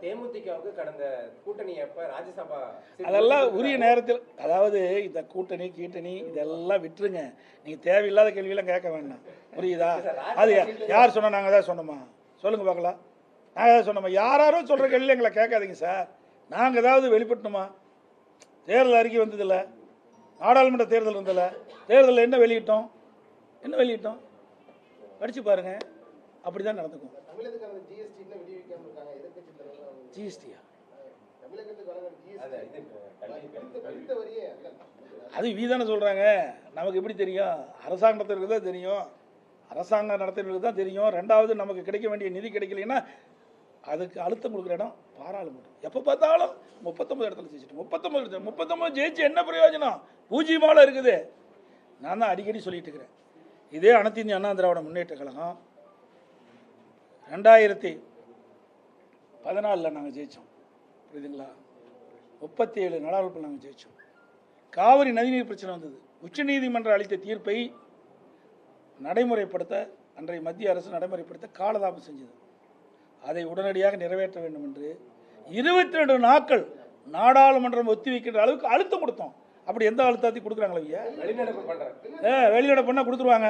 தேமுதிகவுக்கு கடந்த கூட்டணி அப்ப ராஜ்யசபா அதெல்லாம் உரிய நேரத்தில், அதாவது இந்த கூட்டணி இதெல்லாம் விட்டுருங்க. நீங்க தேவையில்லாத கேள்வியெல்லாம் கேட்க வேண்டாம், புரியுதா? அது யார் சொன்னா? நாங்கள் தான் சொன்னோமா? சொல்லுங்க பார்க்கலாம். நாங்கள் தான் சொன்னோமா? யாரும் சொல்ற கேள்வி எங்களை கேட்காதீங்க சார். நாங்கள் ஏதாவது வெளிப்பட்டணுமா? தேர்தல் அறிக்கை வந்ததில்ல, நாடாளுமன்ற தேர்தல் இருந்ததில்ல. தேர்தலில் என்ன வெளியிட்டோம்? படிச்சு பாருங்க. அப்படிதான் நடந்துக்கும். ஜிஎஸ்டியா? அது வீதானே சொல்றாங்க. நமக்கு எப்படி தெரியும்? அரசாங்க நடத்துறதுக்கு தான் தெரியும். அரசாங்கம் நடத்துறதுக்கு தான் தெரியும். ரெண்டாவது, நமக்கு கிடைக்க வேண்டிய நிதி கிடைக்கலைன்னா அதுக்கு அழுத்தம் கொடுக்குற இடம் பாராளுமன்றம். எப்போ பார்த்தாலும் 39 இடத்துல ஜெயிச்சிட்டு 39 ஜெயிச்சு என்ன பிரயோஜனம்? பூஜ்ஜியமால இருக்குது. நான் தான் அடிக்கடி சொல்லிட்டு இருக்கிறேன். இதே அனைத்து இந்திய அண்ணா திராவிட முன்னேற்ற கழகம் 2014 நாங்கள் ஜெயித்தோம், புரியுதுங்களா? 37 நாடாளுமன்ற நாங்கள் ஜெயித்தோம். காவிரி நதிநீர் பிரச்சனை வந்தது. உச்சநீதிமன்றம் அளித்த தீர்ப்பை நடைமுறைப்படுத்த அன்றைய மத்திய அரசு நடைமுறைப்படுத்த காலதாமம் செஞ்சது. அதை உடனடியாக நிறைவேற்ற வேண்டும் என்று 22 நாட்கள் நாடாளுமன்றம் ஒத்தி வைக்கின்ற அளவுக்கு அழுத்தம் கொடுத்தோம். அப்படி எந்த அழுத்தத்தையும் கொடுக்குறாங்களா? வெளிநடப்பு பண்ணால் கொடுத்துருவாங்க.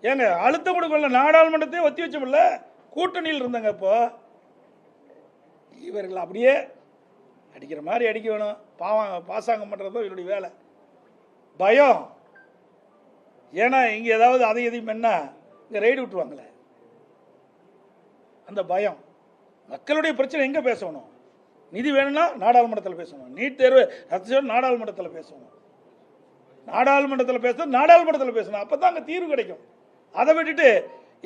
ஏங்க அழுத்தம் கொடுக்கல, நாடாளுமன்றத்தையும் ஒத்தி வச்சோம்ல, கூட்டணியில் இருந்தாங்க. இப்போ இவர்கள் அப்படியே அடிக்கிற மாதிரி அடிக்க வேணும். பாசாங்கம் பண்ணுறதும் இவருடைய வேலை. பயம். ஏன்னா இங்கே ஏதாவது அதையும் என்ன இங்கே ரைடு விட்டுருவாங்களே, அந்த பயம். மக்களுடைய பிரச்சனை எங்கே பேசணும்? நிதி வேணும்னா நாடாளுமன்றத்தில் பேசணும். நீட் தேர்வு நாடாளுமன்றத்தில் பேசணும். நாடாளுமன்றத்தில் பேசணும். அப்போ தான் அங்கே தீர்வு கிடைக்கும். அதை விட்டுட்டு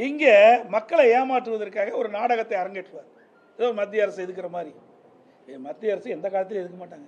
இங்கே மக்களை ஏமாற்றுவதற்காக ஒரு நாடகத்தை அரங்கேற்றுவார். ஏதோ மத்திய அரசு எதுக்குற மாதிரி. மத்திய அரசு எந்த காலத்திலும் எதுக்க மாட்டாங்க.